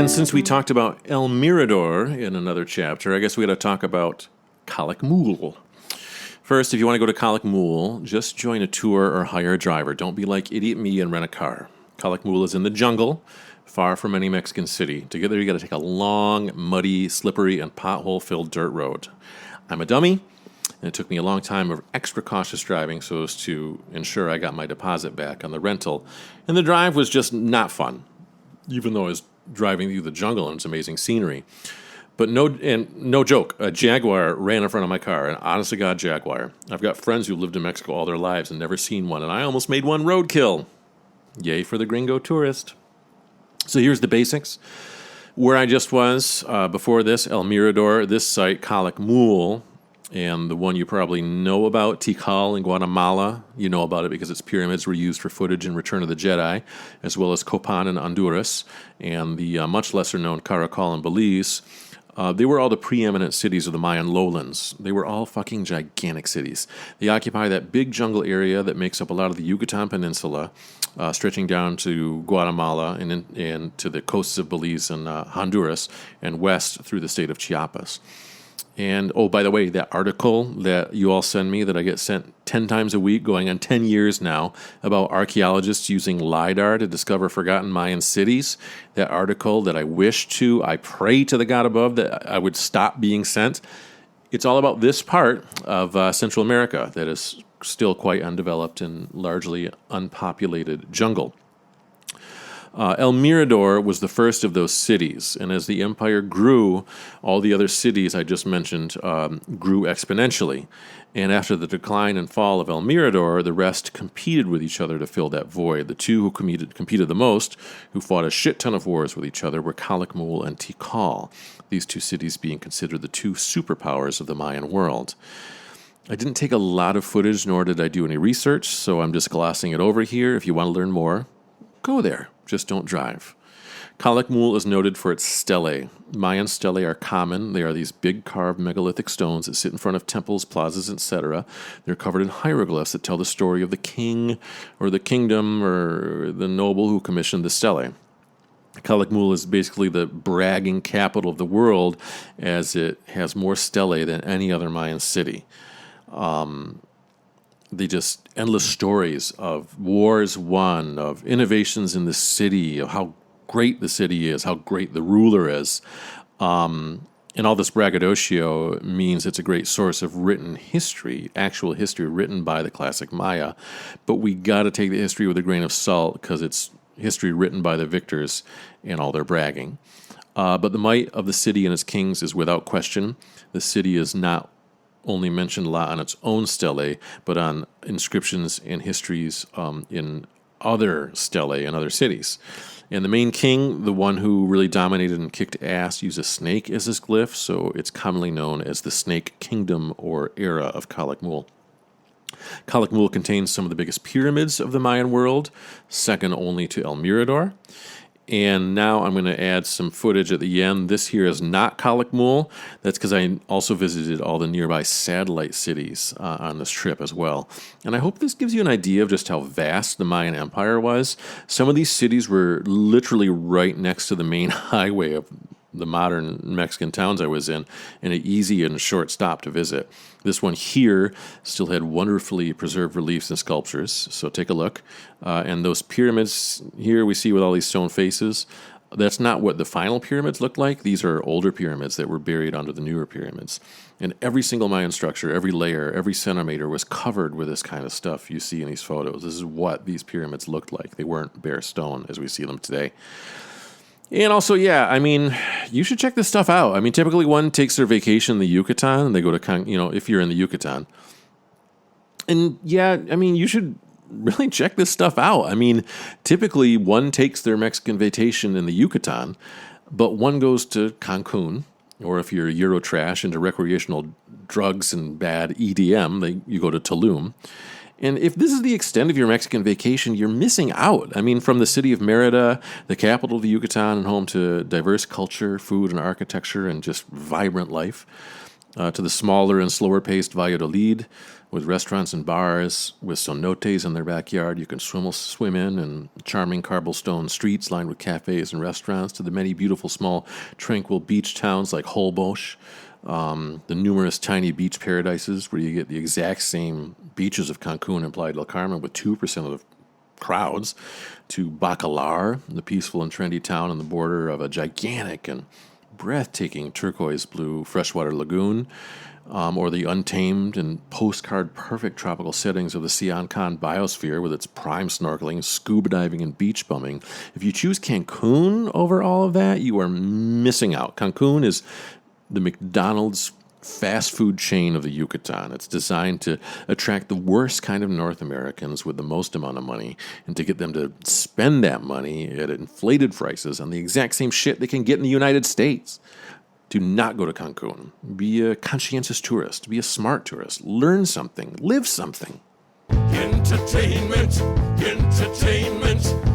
And since we talked about El Mirador in another chapter, I guess we got to talk about Calakmul. First, if you want to go to Calakmul, just join a tour or hire a driver. Don't be like idiot me and rent a car. Calakmul is in the jungle, far from any Mexican city. To get there, you got to take a long, muddy, slippery, and pothole-filled dirt road. I'm a dummy, and it took me a long time of extra cautious driving so as to ensure I got my deposit back on the rental. And the drive was just not fun, even though I was driving through the jungle and its amazing scenery. But no joke, a Jaguar ran in front of my car, an honest-to-God Jaguar. I've got friends who lived in Mexico all their lives and never seen one, and I almost made one roadkill. Yay for the gringo tourist. So here's the basics. Where I just was before this, El Mirador, this site, Calakmul, and the one you probably know about, Tikal in Guatemala. You know about it because its pyramids were used for footage in Return of the Jedi, as well as Copan in Honduras, and the much lesser-known Caracol in Belize. They were all the preeminent cities of the Mayan lowlands. They were all fucking gigantic cities. They occupy that big jungle area that makes up a lot of the Yucatan Peninsula, stretching down to Guatemala and to the coasts of Belize and Honduras, and west through the state of Chiapas. And, oh, by the way, that article that you all send me that I get sent 10 times a week, going on 10 years now, about archaeologists using LiDAR to discover forgotten Mayan cities, that article that I pray to the God above that I would stop being sent, it's all about this part of Central America that is still quite undeveloped and largely unpopulated jungle. El Mirador was the first of those cities, and as the empire grew, all the other cities I just mentioned grew exponentially. And after the decline and fall of El Mirador, the rest competed with each other to fill that void. The two who competed the most, who fought a shit ton of wars with each other, were Calakmul and Tikal, these two cities being considered the two superpowers of the Mayan world. I didn't take a lot of footage, nor did I do any research, so I'm just glossing it over here. If you want to learn more, go there. Just don't drive. Calakmul is noted for its stelae. Mayan stelae are common. They are these big carved megalithic stones that sit in front of temples, plazas, etc. They're covered in hieroglyphs that tell the story of the king or the kingdom or the noble who commissioned the stelae. Calakmul is basically the bragging capital of the world, as it has more stelae than any other Mayan city. They just endless stories of wars won, of innovations in the city, of how great the city is, how great the ruler is. And all this braggadocio means it's a great source of written history, actual history written by the classic Maya. But we got to take the history with a grain of salt because it's history written by the victors and all their bragging. But the might of the city and its kings is without question. The city is not only mentioned a lot on its own stelae, but on inscriptions and histories in other stelae in other cities. And the main king, the one who really dominated and kicked ass, used a snake as his glyph, so it's commonly known as the Snake Kingdom or era of Calakmul. Calakmul contains some of the biggest pyramids of the Mayan world, second only to El Mirador. And now I'm going to add some footage at the end. This here is not Calakmul. That's because I also visited all the nearby satellite cities on this trip as well. And I hope this gives you an idea of just how vast the Mayan Empire was. Some of these cities were literally right next to the main highway of the modern Mexican towns I was in, and an easy and short stop to visit. This one here still had wonderfully preserved reliefs and sculptures, so take a look. And those pyramids here we see with all these stone faces, that's not what the final pyramids look like. These are older pyramids that were buried under the newer pyramids. And every single Mayan structure, every layer, every centimeter was covered with this kind of stuff you see in these photos. This is what these pyramids looked like. They weren't bare stone as we see them today. And also, yeah, I mean, you should check this stuff out. I mean, typically one takes their vacation in the Yucatan, and they go to, if you're in the Yucatan. And yeah, I mean, you should really check this stuff out. I mean, typically one takes their Mexican vacation in the Yucatan, but one goes to Cancun, or if you're Eurotrash into recreational drugs and bad EDM, you go to Tulum. And if this is the extent of your Mexican vacation, you're missing out. I mean, from the city of Merida, the capital of the Yucatan, and home to diverse culture, food, and architecture, and just vibrant life. to the smaller and slower-paced Valladolid, with restaurants and bars, with cenotes in their backyard you can swim in, and charming cobblestone streets lined with cafes and restaurants, to the many beautiful small tranquil beach towns like Holbox, the numerous tiny beach paradises where you get the exact same beaches of Cancun and Playa del Carmen with 2% of the crowds, to Bacalar, the peaceful and trendy town on the border of a gigantic and breathtaking turquoise blue freshwater lagoon, or the untamed and postcard-perfect tropical settings of the Siancan biosphere with its prime snorkeling, scuba diving, and beach bumming. If you choose Cancun over all of that, you are missing out. Cancun is the McDonald's fast food chain of the Yucatan. It's designed to attract the worst kind of North Americans with the most amount of money, and to get them to spend that money at inflated prices on the exact same shit they can get in the United States. Do not go to Cancun. Be a conscientious tourist. Be a smart tourist. Learn something. Live something. Entertainment, entertainment.